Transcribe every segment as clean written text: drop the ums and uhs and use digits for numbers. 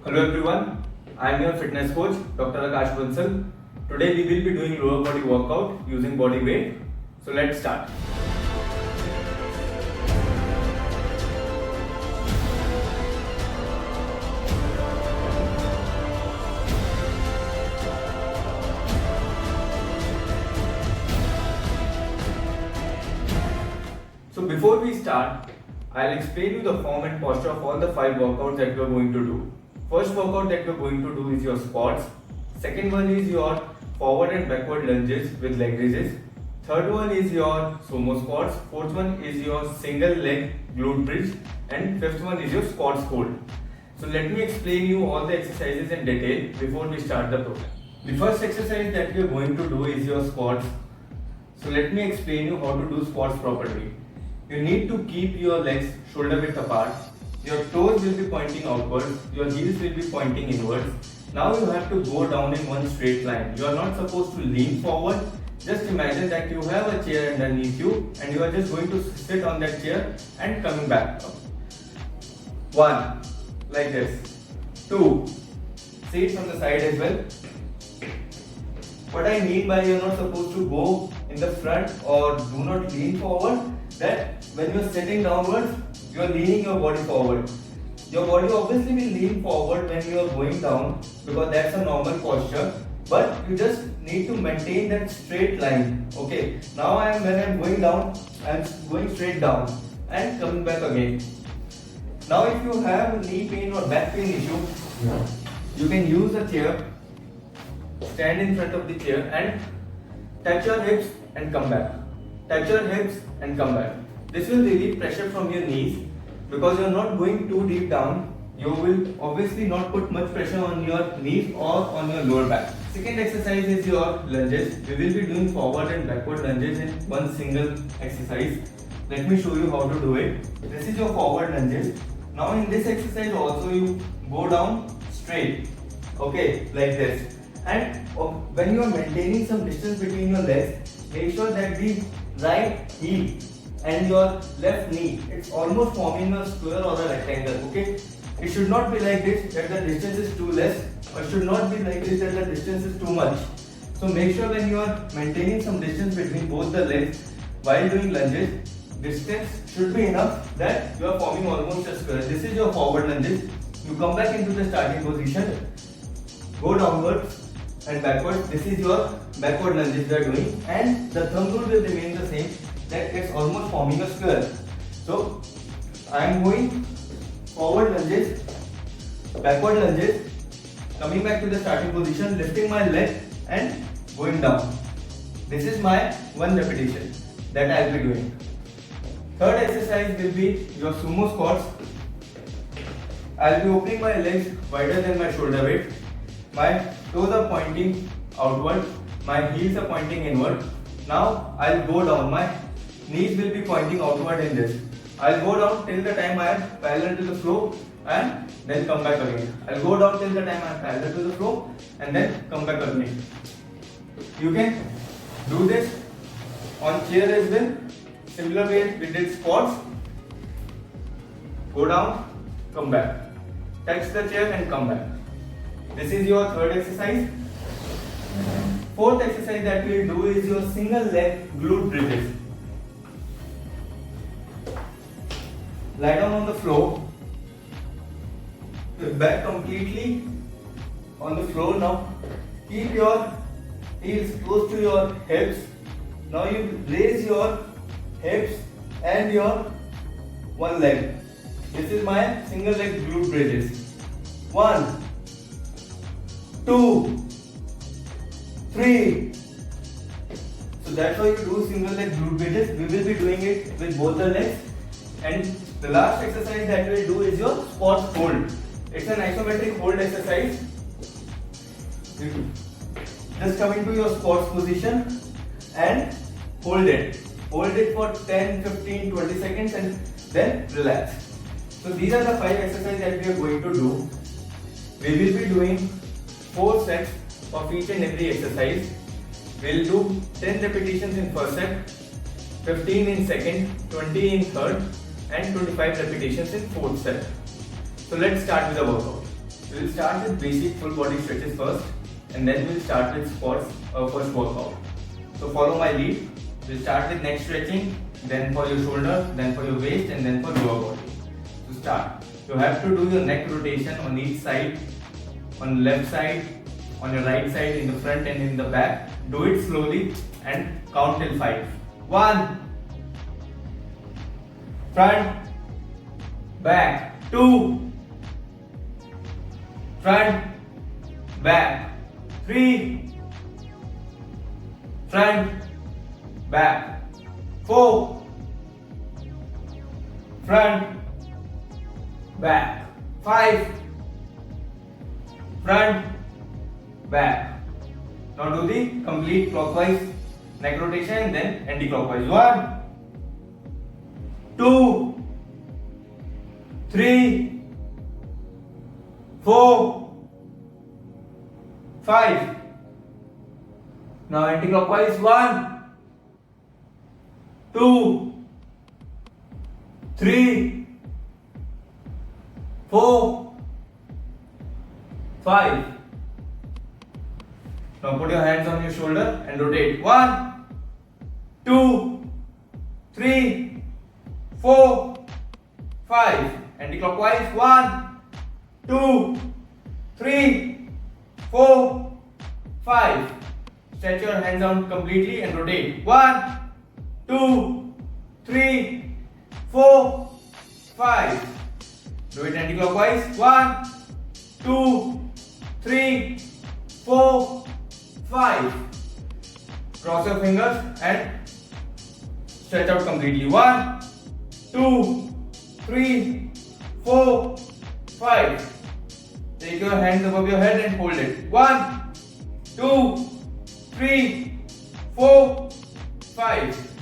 Hello everyone, I am your fitness coach Dr. Akash Bansal. Today we will be doing lower body workout using body weight. So let's start. So before we start, I'll explain you the form and posture of all the 5 workouts that we are going to do. First workout that we are going to do is your squats. Second one is your forward and backward lunges with leg raises. Third one is your sumo squats. Fourth one is your single leg glute bridge. And fifth one is your squats hold. So let me explain you all the exercises in detail before we start the program. The first exercise that we are going to do is your squats. So let me explain you how to do squats properly. You need to keep your legs shoulder width apart. Your toes will be pointing outwards. Your heels will be pointing inwards. Now you have to go down in one straight line. You are not supposed to lean forward. Just imagine that you have a chair underneath you and you are just going to sit on that chair and coming back up. 1. Like this. 2. See it from the side as well. What I mean by you are not supposed to go in the front or do not lean forward, that when you are sitting downwards, you are leaning your body forward. Your body obviously will lean forward when you are going down because that's a normal posture, but you just need to maintain that straight line. Okay, now when I am going down, I am going straight down and coming back again. Now if you have knee pain or back pain issue, you can use a chair, stand in front of the chair and touch your hips and come back. Touch your hips and come back. This will relieve pressure from your knees because you are not going too deep down. You will obviously not put much pressure on your knees or on your lower back. Second exercise is your lunges. We will be doing forward and backward lunges in one single exercise. Let me show you how to do it. This is your forward lunges. Now in this exercise also you go down straight. Okay, like this. And when you are maintaining some distance between your legs, make sure that the right heel and your left knee, it's almost forming a square or a rectangle. Okay, it should not be like this that the distance is too less, or it should not be like this that the distance is too much. So make sure when you are maintaining some distance between both the legs while doing lunges, distance should be enough that you are forming almost a square. This is your forward lunges. You come back into the starting position, go downwards and backwards. This is your backward lunges we are doing, and the thumb rule will remain the same, that it's almost forming a square. So I am going forward lunges, backward lunges, coming back to the starting position, lifting my leg and going down. This is my 1 repetition that I will be doing. Third exercise will be your sumo squats. I will be opening my legs wider than my shoulder width. My toes are pointing outward, my heels are pointing inward. Now I'll go down, my knees will be pointing outward in this. I'll go down till the time I am parallel to the floor and then come back again. I'll go down till the time I am parallel to the floor and then come back again. You can do this on chair as well. Similar way we did squats. Go down, come back. Touch the chair and come back. This is your third exercise. Fourth exercise that we will do is your single leg glute bridges. Lie down on the floor. Your back completely on the floor now. Keep your heels close to your hips. Now you raise your hips and your one leg. This is my single leg glute bridges. 1, 2, 3. So that's how you do single leg glute bridges. We will be doing it with both the legs. And the last exercise that we will do is your squats hold. It's an isometric hold exercise. Just come into your squats position and hold it. Hold it for 10, 15, 20 seconds and then relax. So these are the 5 exercises that we are going to do. We will be doing 4 sets of each and every exercise. We will do 10 repetitions in first set, 15 in second, 20 in third and 25 repetitions in fourth set. So let's start with the workout. We'll start with basic full body stretches first, and then we'll start with squats, first workout. So follow my lead. We'll start with neck stretching, then for your shoulder, then for your waist, and then for lower body. To start, you have to do your neck rotation on each side, on left side, on your right side, in the front and in the back. Do it slowly and count till 5. 1, front, back. 2, front, back. 3, front, back. 4, front, back. 5, front, back. Now do the complete clockwise neck rotation and then anti-clockwise. 1, 2, 3, 4, 5. Now anti-clockwise. 1, 2, 3, 4, 5. Now put your hands on your shoulder and rotate. 1, 2, 3, 4, 5. Anti-clockwise. 1, 2, 3, 4, 5. Stretch your hands out completely and rotate. 1, 2, 3, 4, 5. Do it anti-clockwise. 1, 2, 3, 4, 5. Cross your fingers and stretch out completely. 1, 2, 3, 4, 5. Take your hands above your head and hold it. 1, 2, 3, 4, 5.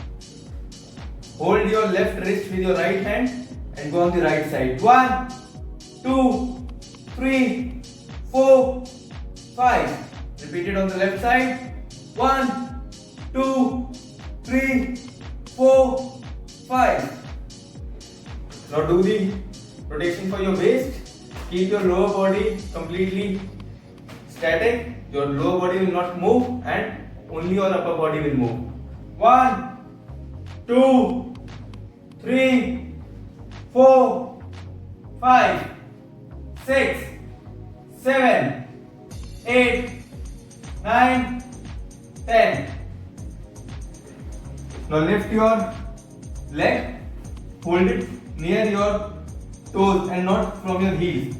Hold your left wrist with your right hand and go on the right side. 1, 2, 3, 4, 5. Repeat it on the left side. 1, 2, 3, 4, 5. Now do the rotation for your waist. Keep your lower body completely static. Your lower body will not move and only your upper body will move. 1, 2, 3, 4, 5, 6, 7, 8, 9, 10. Now lift your leg, hold it near your toes and not from your heels.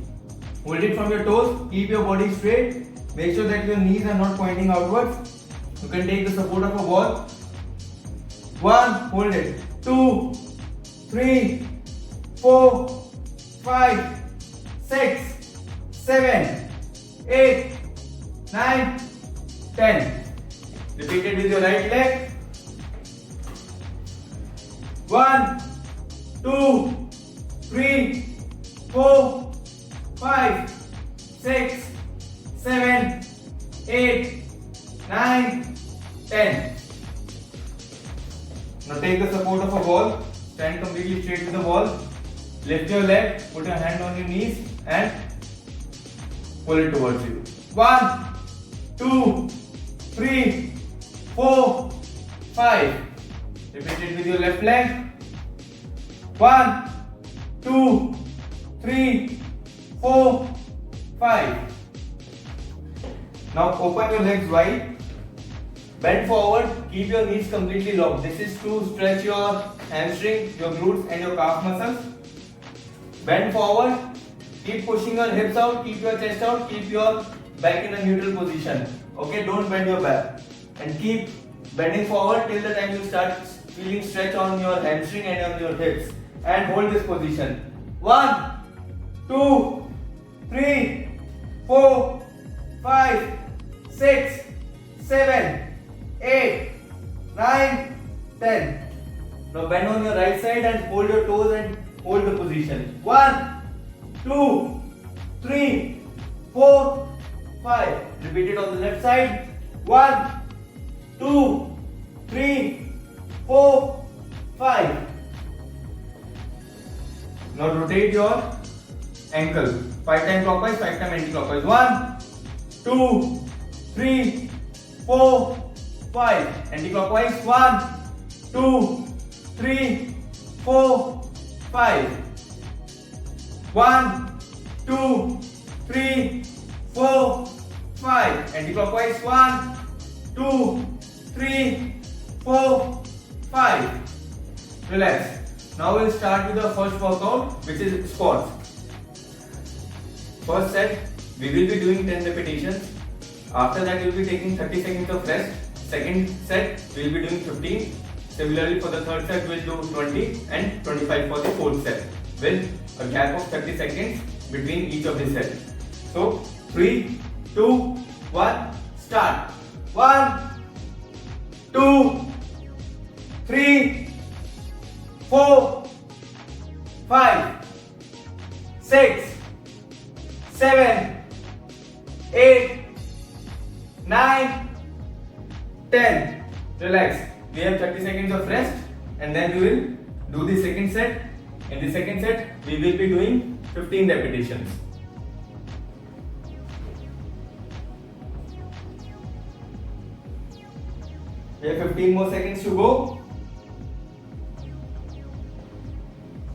Hold it from your toes, keep your body straight, make sure that your knees are not pointing outwards. You can take the support of a wall. 1, hold it. 2, 3, 4, 5, 6, 7, 8, 9, 10. Repeat it with your right leg. 1, 2, 3, 4, 5, 6, 7, 8, 9, 10. Now take the support of a wall. Stand completely straight to the wall. Lift your leg, put your hand on your knees and pull it towards you. 1, 2, 3, 4, 5. Repeat it with your left leg. 1, 2, 3, 4, 5. Now open your legs wide. Bend forward, keep your knees completely locked. This is to stretch your hamstring, your glutes and your calf muscles. Bend forward, keep pushing your hips out, keep your chest out, keep your back in a neutral position. Okay, don't bend your back. And keep bending forward till the time you start feeling stretch on your hamstring and on your hips. And hold this position. 1, 2, 3, 4, 5, 6, 7, 8, 9, 10. Now bend on your right side and hold your toes and hold the position. 1, 2, 3, 4, 5. Repeat it on the left side. 1, 2, 3, 4, 5. Now rotate your ankle. 5 times clockwise, 5 times anti-clockwise. 1, 2, 3, 4, 5. Anti-clockwise. 1, 2, 3, 4, 5. 1, 2, 3, 4, 5. Anti-clockwise. 1, 2, 3, 4, 5. Relax. Now we'll start with the first workout, which is squats. First set, we will be doing 10 repetitions. After that, we will be taking 30 seconds of rest. Second set, we will be doing 15. Similarly, for the third set, we'll do 20 and 25 for the fourth set, with a gap of 30 seconds between each of the sets. So, 3, 2, 1, start. 1, 2, 3, 4, 5, 6, 7, 8, 9, 10. Relax. We have 30 seconds of rest, and then we will do the second set. In the second set, we will be doing 15 repetitions. We have 15 more seconds to go.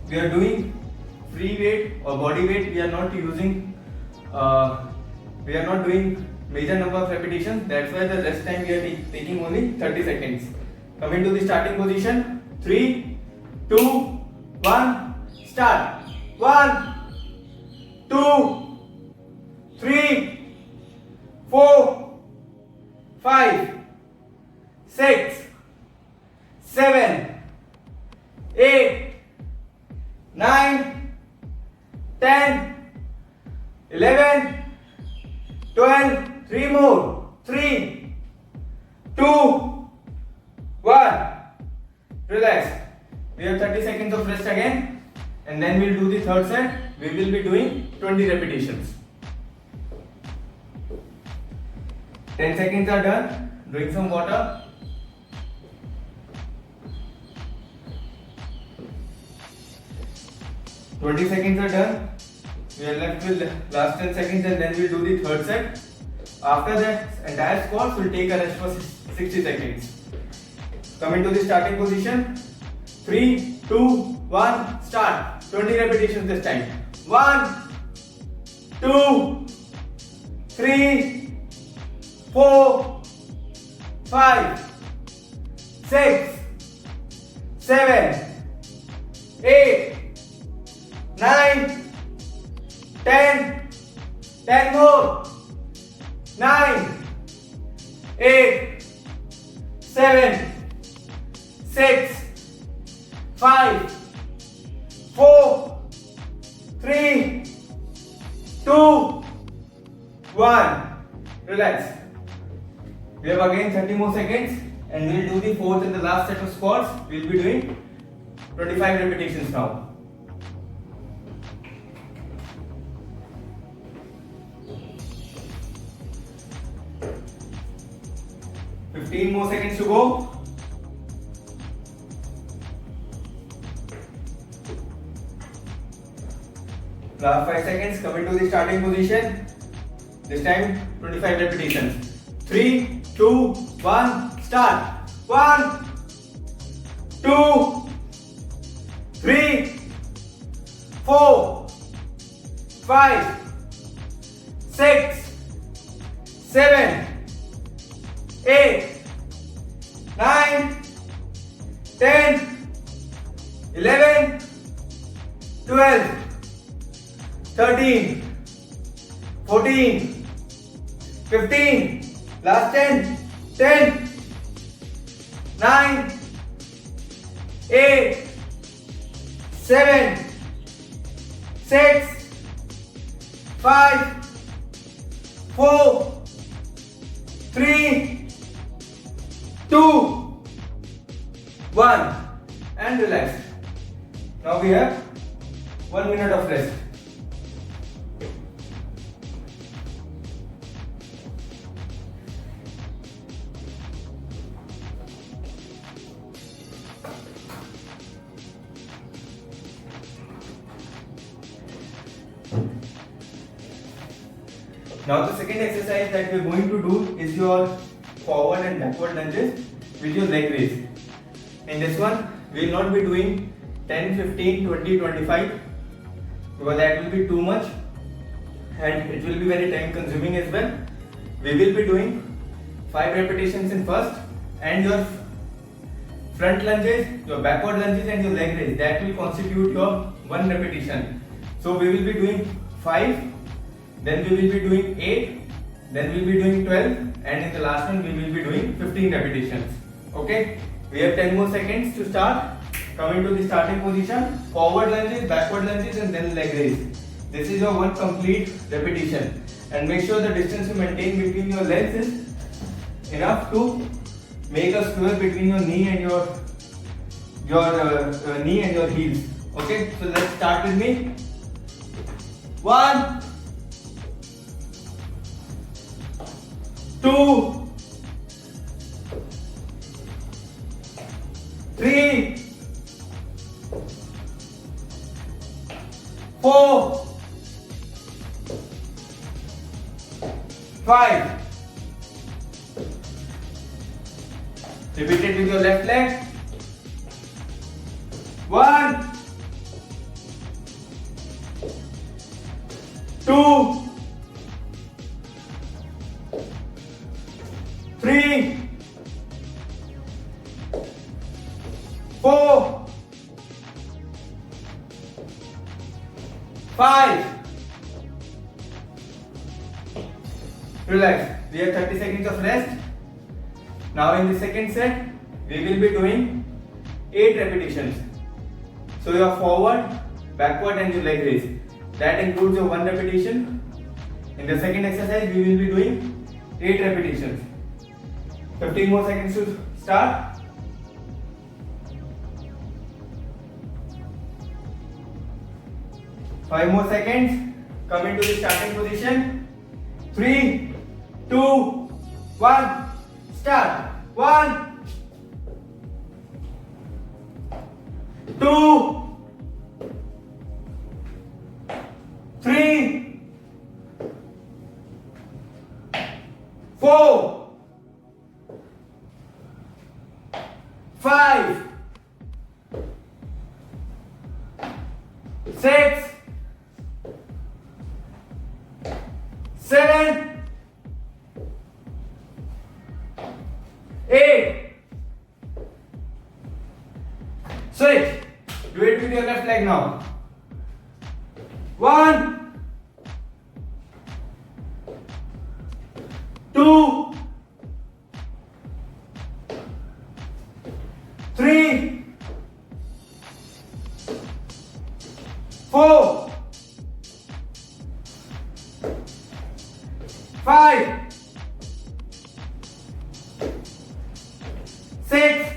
We are doing free weight or body weight. We are not using, we are not doing major number of repetitions. That's why the rest time we are taking only 30 seconds. Coming to the starting position. 3, 2, 1, start. 1, 2, 3, 4, 5, 6, 7, 8, 9, 10, 11, 12, 3 more. 3, 2, 1. Relax. We have 30 seconds of rest again, and then we'll do the third set. We will be doing 20 repetitions. 10 seconds are done. Drink some water. $20 seconds are done. We are left with last 10 seconds, and then we'll do the third set. After that, entire squats will take a rest for 60 seconds. Coming to the starting position. 3, 2, 1, start. 20 repetitions this time. 1, 2, 3, 4, 5, 6, 7, 8, 9, 10, 10 more. 9, 8, 7, 6, 5, 4, 3, 2, 1. Relax. We have again 30 more seconds, and we'll do the fourth and the last set of squats. We'll be doing 25 repetitions now. 15 more seconds to go. Last 5 seconds. Coming to the starting position. This time 25 repetitions. 3, 2, 1, start. 1, 2, 3, 4, 5, 6, 7, 8, 9, 10, 11, 12, 13, 14, 15, last 10, 10, 9, 8, 7, 6, 5, 4, 3, 2, 1, and relax. Now we have 1 minute of rest. Now the second exercise that we are going to do is your forward and backward lunges with your leg raise. In this one, we will not be doing 10, 15, 20, 25 because that will be too much and it will be very time consuming as well. We will be doing 5 repetitions in first and your front lunges, your backward lunges and your leg raise, that will constitute your 1 repetition. So we will be doing 5, then we will be doing 8, then we will be doing 12 and in the last one we will be doing 15 repetitions. Okay, we have 10 more seconds to start. Coming to the starting position, forward lunges, backward lunges and then leg raise. This is your 1 complete repetition and make sure the distance you maintain between your legs is enough to make a square between your knee and your knee and your heels. Okay, so let's start with me. 1, 2, 3, 4, 5. Repeat it with your left leg. 1, 2, 3, 4, 5. Relax. We have 30 seconds of rest. Now in the second set, we will be doing 8 repetitions. So your forward, backward and your leg raise. That includes your 1 repetition. In the second exercise, we will be doing 8 repetitions. 15 more seconds to start. Five more seconds. Come into the starting position. 3, 2, 1. Start. 1, 2, 3, 4, 5, 6, 7, 8. Switch. Do it with your left leg now. 1, 2, 3, 4, 5, 6,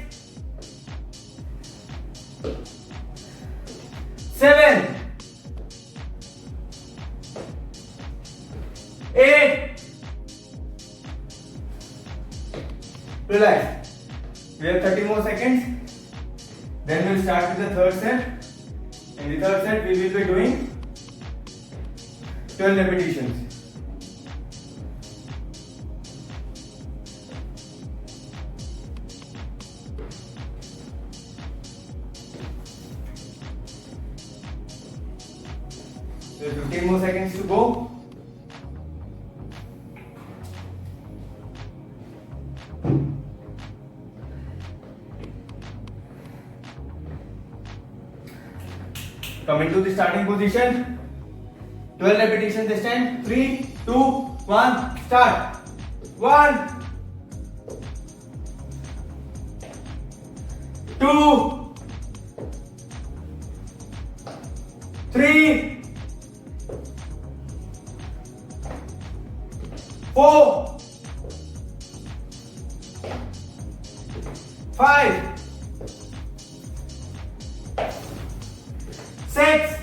7, 8. Relax. We have 30 more seconds. Then we'll start with the third set. In the third set, we will be doing 12 repetitions. So 15 more seconds to go. Come into the starting position. 12 repetitions this time. 3, 2, 1, start. 1, 2, 3, 4, 5, 6,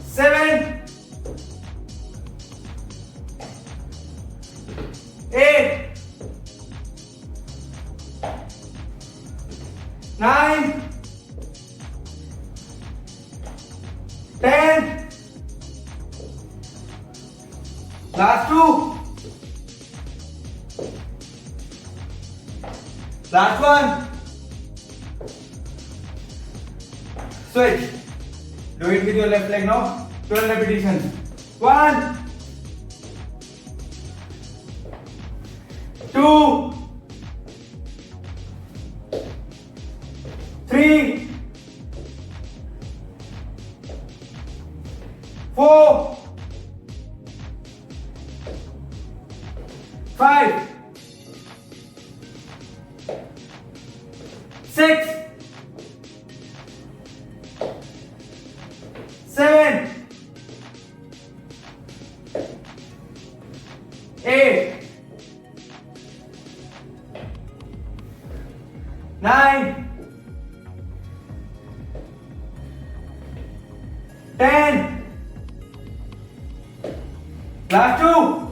7, 8, 9, 10, Last two. Last one. Switch. Do it with your left leg now. 12 repetitions. 1, 2, 3, 4, 5, 6, 7, 8, 9, 10. Last two.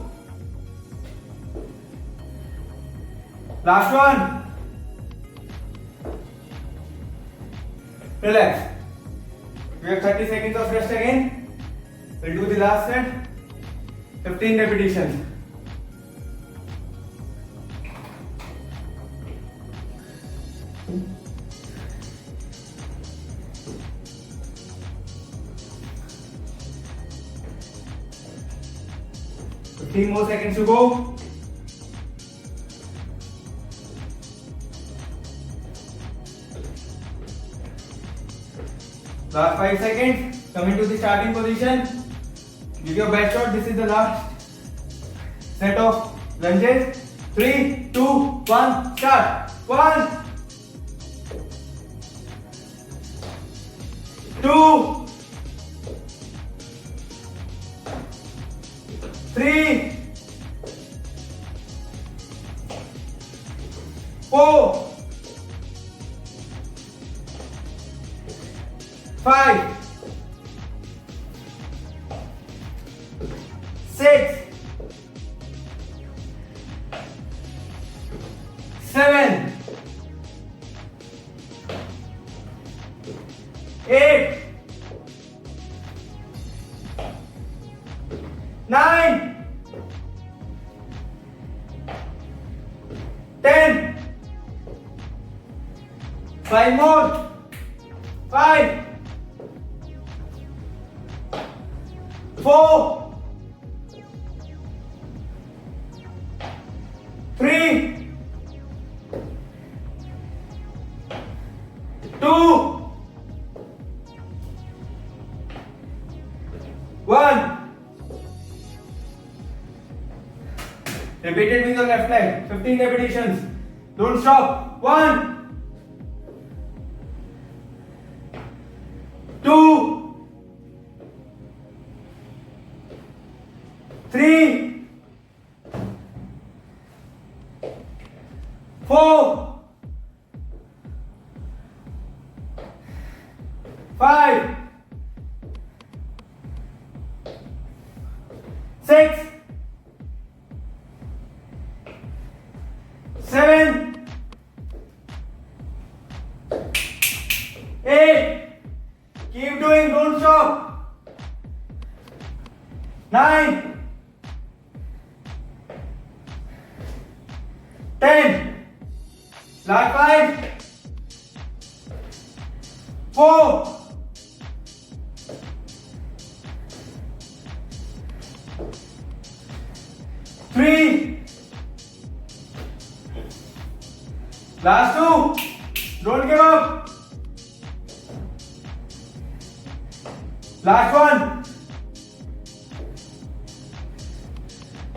Last one. Relax. We have 30 seconds of rest again. We'll do the last set. 15 repetitions. Three more seconds to go. Last 5 seconds. Come into the starting position. Give your best shot. This is the last set of lunges. 3, 2, 1, start. 1, 2, 3, 4, 5, 6, 7, 8, 9, 10. 5 more. 5, 4, 3, 2, 1. Repeat it with your left leg. 15 repetitions. Don't stop. 1, 2, 3, 4, 5, 6, 7, 8. Keep doing, don't stop. 9, 10. Last 5, 4, 3. Last 2. Don't give up. Last one.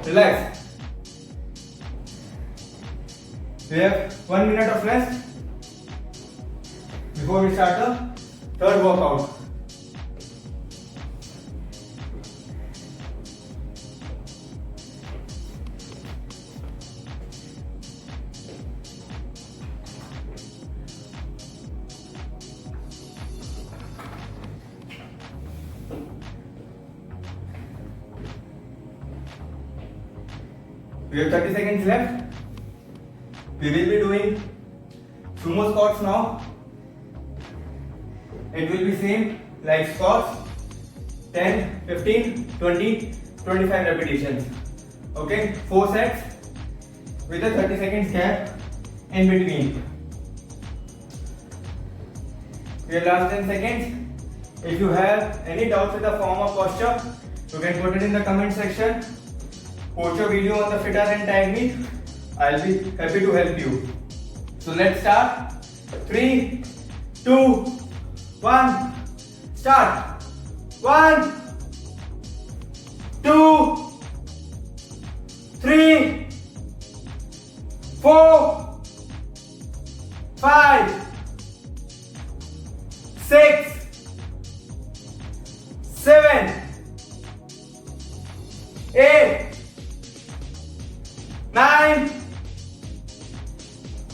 Relax. We have 1 minute of rest before we start the third workout. We have 30 seconds left. We will be doing sumo squats now. It will be same like squats. 10, 15, 20, 25 repetitions. Okay, 4 sets with a 30 seconds gap in between. Your last 10 seconds. If you have any doubts with the form of posture, you can put it in the comment section. Post your video on the Fitter and tag me. I'll be happy to help you. So let's start. 3, 2, 1, start. 1, 2, 3, 4, 5, 6, 7, 8, 9,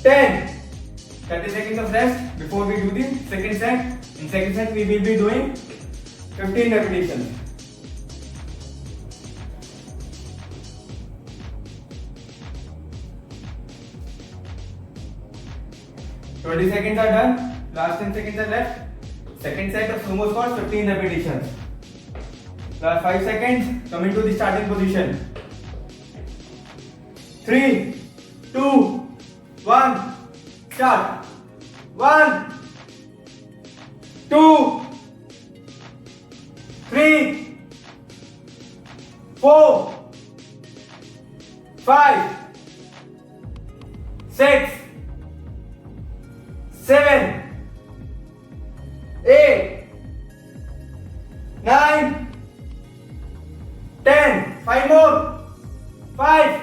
10. 30 seconds of rest before we do the second set. In second set we will be doing 15 repetitions. Twenty seconds are done. Last 10 seconds are left. Second set of sumo squats, 15 repetitions. Last 5 seconds. Coming to the starting position. 3, 2, 1. Start. 1, 2, 3, 4, 5, 6, 7, 8, 9, 10. 5 more. 5,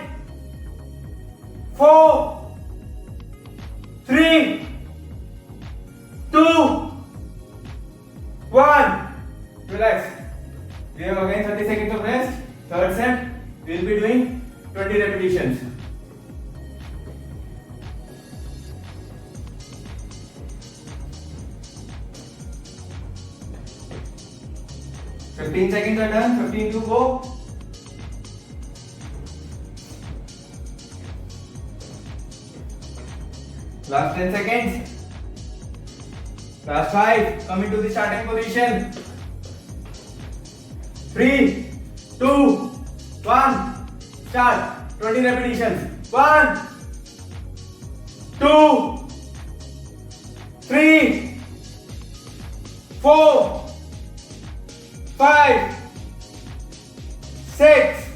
4, 3, 2, 1. Relax. We have again 30 seconds of rest. Third set, we will be doing 20 repetitions. Fifteen seconds are done. 15 to go. Last 10 seconds. Last 5. Coming to the starting position. 3, 2, 1. Start. 20 repetitions. 1, 2, 3, 4, 5, 6,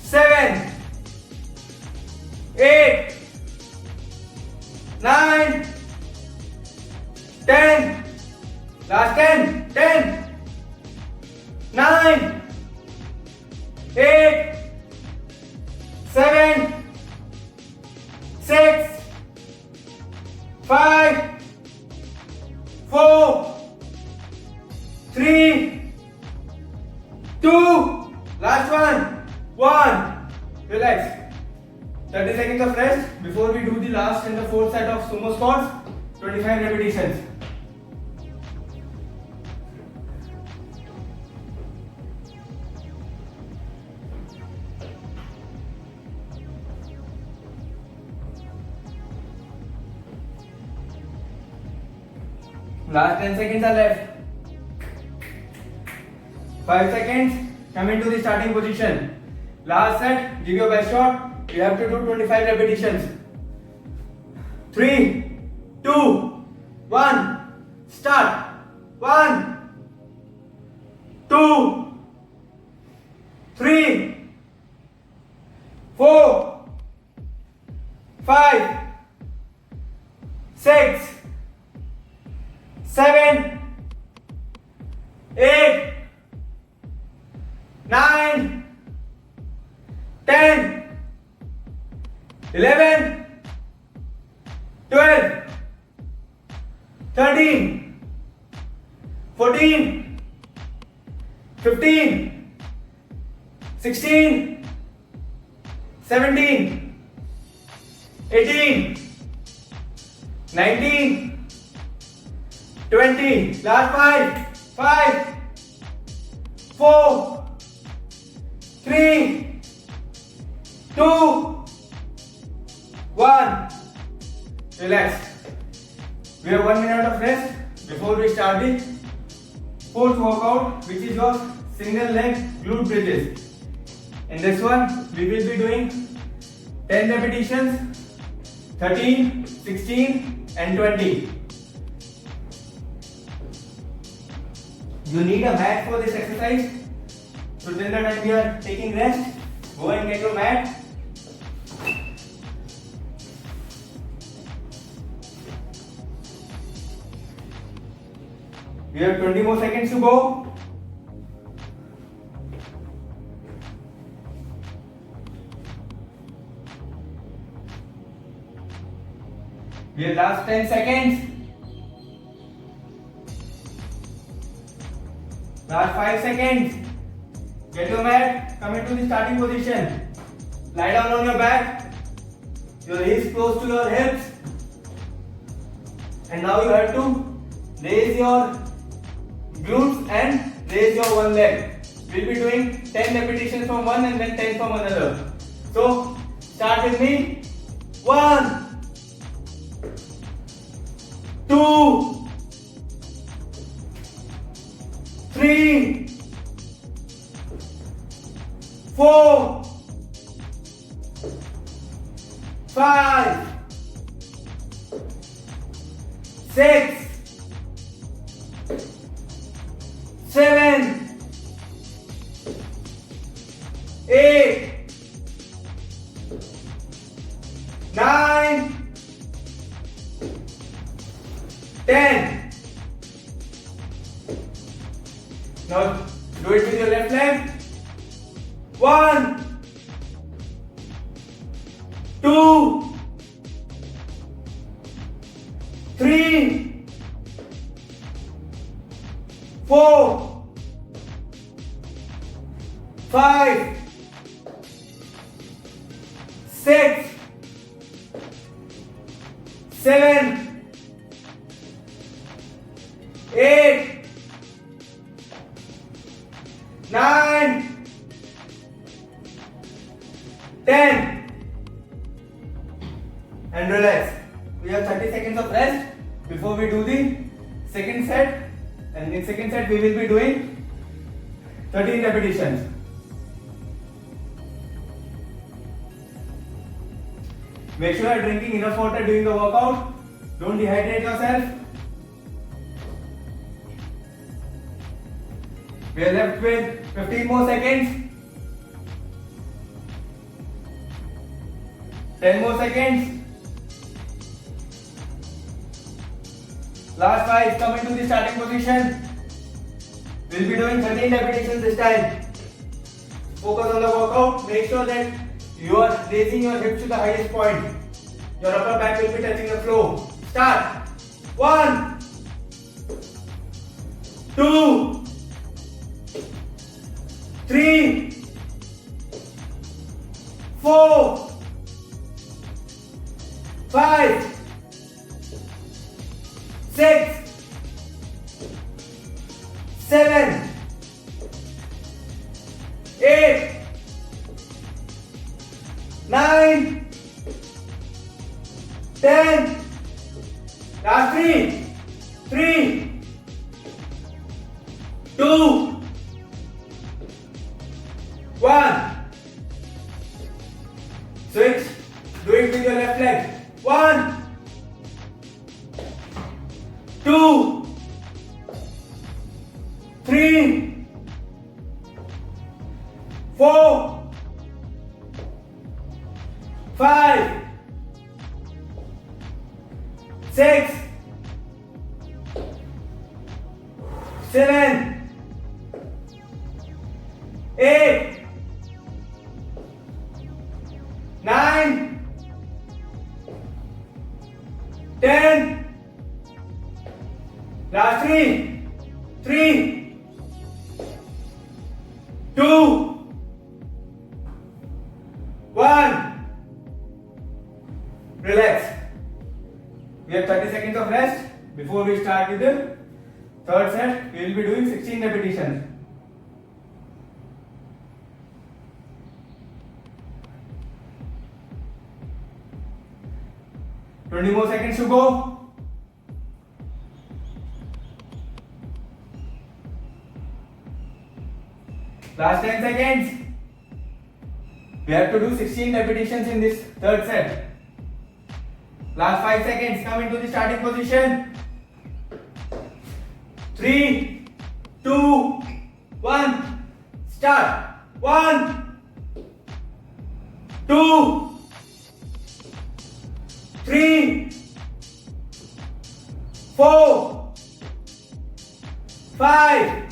7, 8, 9, 10. Last 10. 10, 9, 8, 7, 6, 5, 4, 3, 2. Last one. 1. Relax. 30 seconds of rest before we do the last and the fourth set of sumo squats. 25 repetitions. Last 10 seconds are left. 5 seconds. Come into the starting position. Last set. Give your best shot. You have to do 25 repetitions. 3, 2, 1. Start. 1, 2, 3, 4, 5, 6, 7, 8, 9, 10, 11, 12, 13, 14, 15, 16, 17, 18, 19, 20. Last 5, 5, 4, 3, 2, 1. Relax. We have 1 minute of rest before we start the Fourth workout, which is your single leg glute bridges. In this one, we will be doing 10 repetitions, 13, 16 and 20. You need a mat for this exercise. So till the time we are taking rest, go and get your mat. We have 20 more seconds to go. We have last 10 seconds. Last 5 seconds. Get your mat, come into the starting position. Lie down on your back. Your hips close to your hips. And now you have to raise your glutes and raise your one leg. We'll be doing 10 repetitions from one and then 10 from another. So start with me. 1, 2, 3, 4, 5, 6, 7, 8, 9, 10. Now do it with your left leg. 1, 2, 3, 4, 5, 6, 7, 8, 9, 10. And relax. We have 30 seconds of rest before we do the second set. And in second set we will be doing 13 repetitions. Make sure you are drinking enough water during the workout. Don't dehydrate yourself. We are left with 15 more seconds. 10 more seconds. Last 5, come into the starting position. We'll be doing 13 repetitions this time. Focus on the workout. Make sure that you are raising your hips to the highest point. Your upper back will be touching the floor. Start. 1, 2, 3, 4, 5, 6, 7, 8, 9, 10. Last 3, 2, 1. Switch. Do it with your left leg. 1, 2, 3, 4, 5, 6, 7, 8, 9, 10. Last 3, 2, 1. Relax. We have 30 seconds of rest before we start with the third set. We will be doing 16 repetitions. Twenty more seconds to go. Last 10 seconds. We have to do 16 repetitions in this third set. Last 5 seconds. Come into the starting position. 3, 2, 1. Start. 1, 2, 3, 4, 5,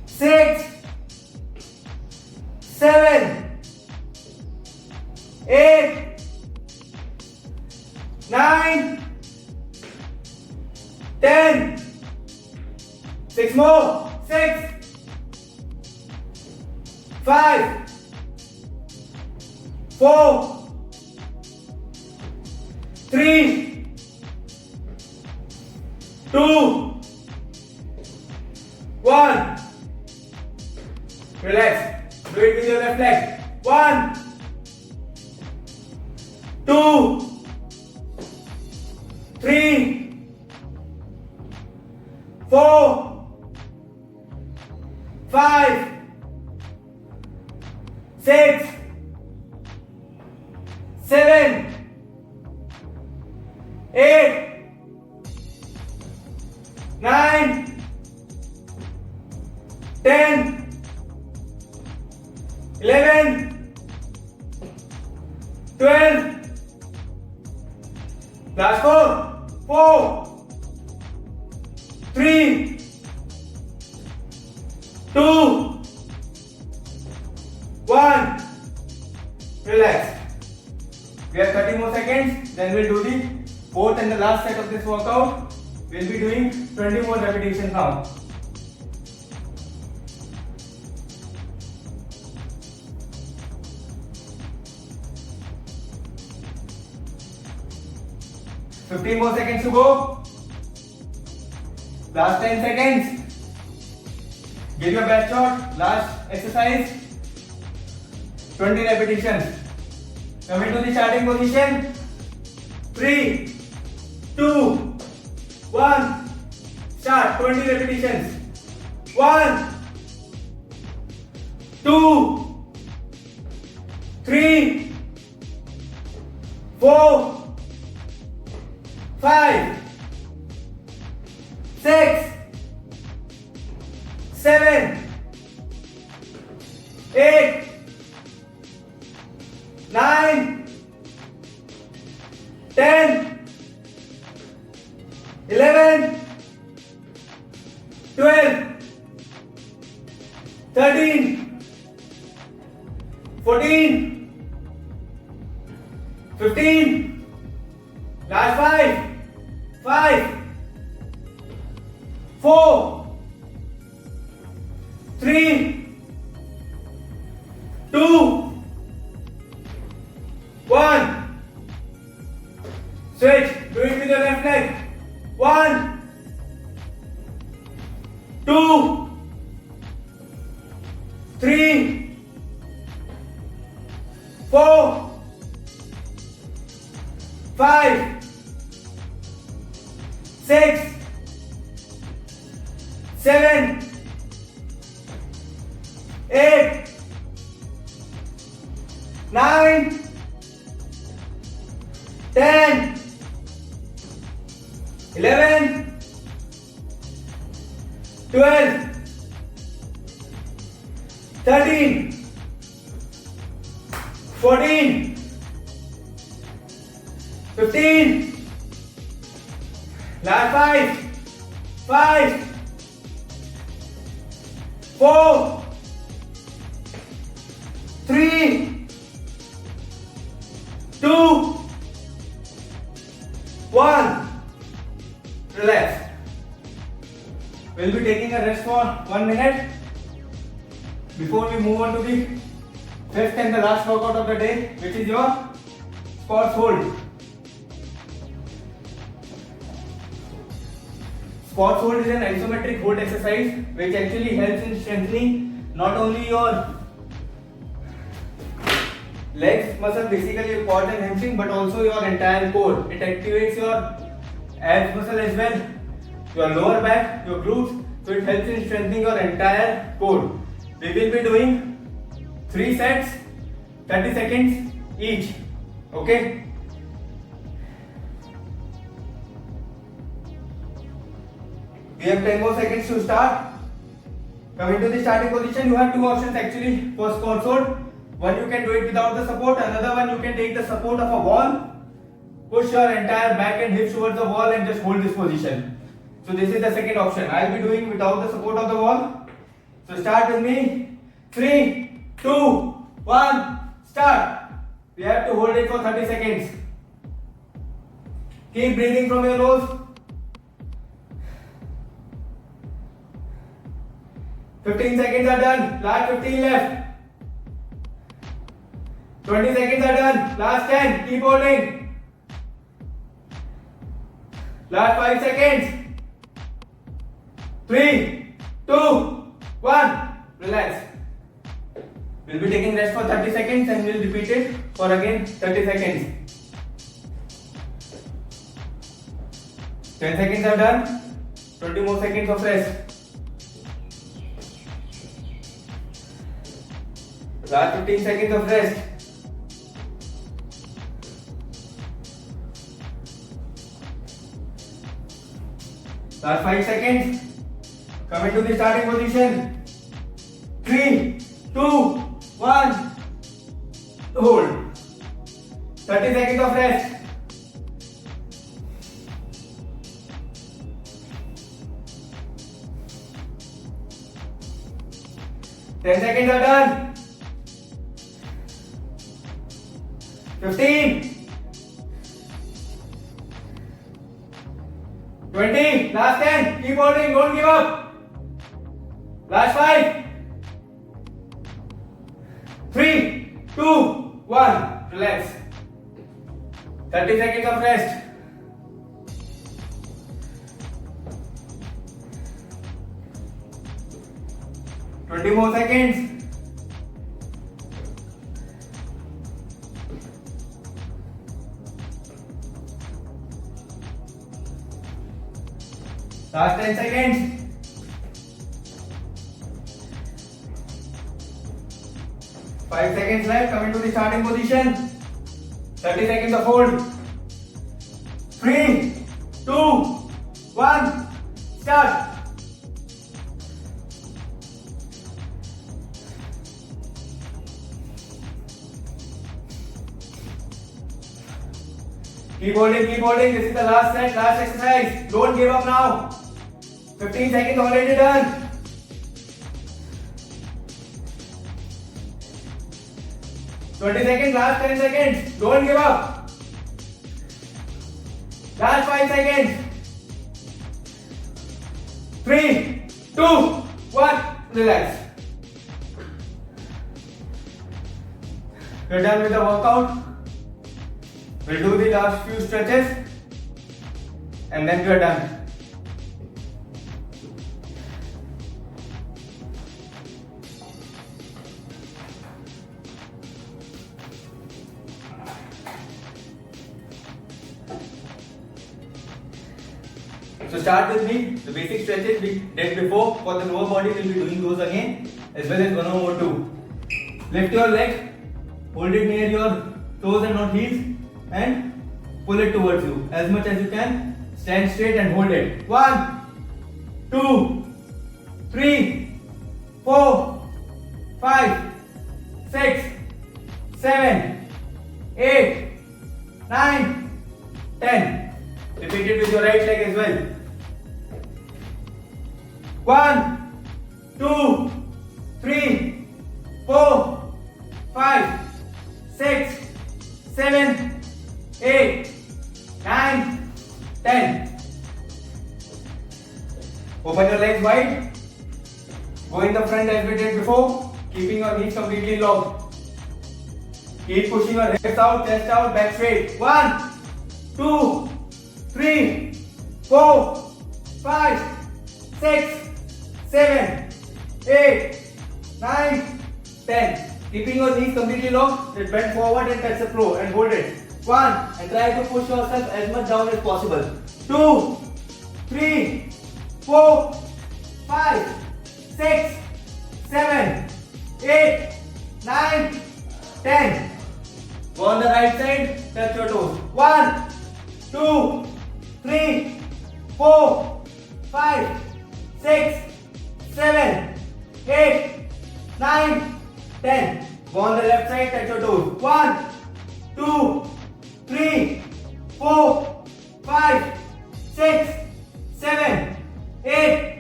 6, 7, 8, 9, 10. 6 more. 6, 5, 4, 3, 2, 1. Relax. Do it with your left leg. 1, 2, 3, 4, 5, 6, 7, 8, 9, 10, 11, 12. Last 4, 3, 2, 1. Relax. We have 30 more seconds. Then we'll do the fourth and the last set of this workout. We'll be doing 20 more repetitions now. Fifteen more seconds to go. Last 10 seconds. Give your best shot. Last exercise. 20 repetitions. Come into the starting position. 3, 2, 1. Start. 20 repetitions. 1, 2, 3, 4, 5, 6, 7, 8, 9, 10, 11, 12, 13, 14, 15. Last 5, 4, 3, 2, 1. Switch. Do it with your left leg. 1, 2, 3, 4, 5, 6, 7, 8, 9, 10, 11, 12, 13, 14, 15. Last 5, 4, 3, 2, 1. Relax. We'll be taking a rest for 1 minute before we move on to the fifth and the last workout of the day, which is your squats hold. Squats hold is an isometric hold exercise which actually helps in strengthening not only your legs muscle, basically your quad and hamstring, but also your entire core. It activates your abs muscle as well, your lower back, your glutes, So it helps in strengthening your entire core. We will be doing 3 sets, 30 seconds each. Okay? We have 10 more seconds to start. Coming to the starting position, you have two options actually for squat hold. One, you can do it without the support. Another one, you can take the support of a wall. Push your entire back and hips towards the wall and just hold this position. So this is the second option. I will be doing without the support of the wall. So start with me. 3, 2, 1, start. We have to hold it for 30 seconds. Keep breathing from your nose. 15 seconds are done. Last 15 left. 20 seconds are done. Last 10. Keep holding. Last 5 seconds. 3, 2, 1. Relax. We'll be taking rest for 30 seconds and we'll repeat it for again 30 seconds. 10 seconds are done. 20 more seconds of rest. Last 15 seconds of rest. Last 5 seconds. Come into the starting position. 3, 2, 1. Hold. 30 seconds of rest. Ten seconds are done. 15. 20. Last 10. Keep holding. Don't give up. Last 5. 3, 2, 1. Relax. 30 seconds of rest. Twenty more seconds. Last 10 seconds. 5 seconds left. Come into the starting position. 30 seconds of hold. 3, 2, 1. Start. Keep holding, keep holding. This is the last set, last exercise. Don't give up now. 15 seconds already done. Twenty seconds, last 10 seconds. Don't give up. Last 5 seconds. 3, 2, 1. Relax. We're done with the workout. We'll do the last few stretches and then we are done. So start with me. The basic stretches we did before. For the lower body, we'll be doing those again, as well as one or more two. Lift your leg, hold it near your toes and not heels, and pull it towards you as much as you can. Stand straight and hold it. 1, 2, 3, 4, 5, 6, 7, 8, 9, 10. Repeat it with your right leg as well. 1, 2, 3, 4, 5, 6, 7, 8, 9, 10. Open your legs wide. Go in the front as we did before, keeping your knees completely locked. Keep pushing your hips out, chest out, back straight. 1, 2, 3, 4, 5, 6, 7, 8, 9, 10. Keeping your knees completely locked, bend forward and touch the floor and hold it. 1, and try to push yourself as much down as possible. 2, 3, 4, 5, 6, 7, 8, 9, 10. Go on the right side, touch your toes. 1, 2, 3, 4, 5, 6, 7, 8, 9, 10. Go on the left side, touch your toes. 1, 2, 3, 4, 5, 6, 7, 8,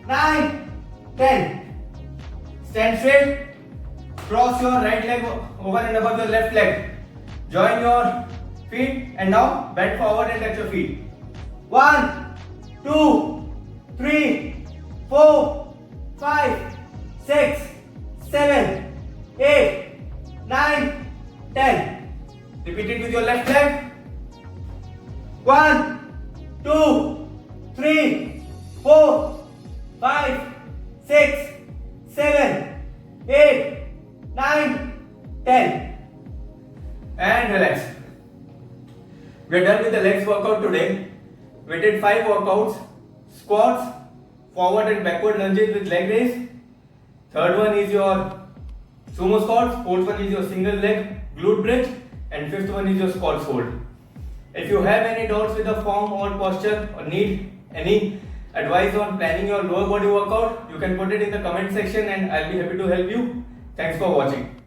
9, 10. Stand straight. Cross your right leg over and above your left leg. Join your feet and now bend forward and touch your feet. 1, 2, 3, 4, 5, 6, 7, 8, 9, 10. Repeat it with your left leg. 1, 2, 3, 4, 5, 6, 7, 8, 9, 10. And relax. We are done with the legs workout today. We did 5 workouts: squats, forward and backward lunges with leg raise. Third one is your sumo squats. Fourth one is your single leg glute bridge. And fifth one is your squats hold. If you have any doubts with the form or posture or need any advice on planning your lower body workout, you can put it in the comment section and I'll be happy to help you. Thanks for watching.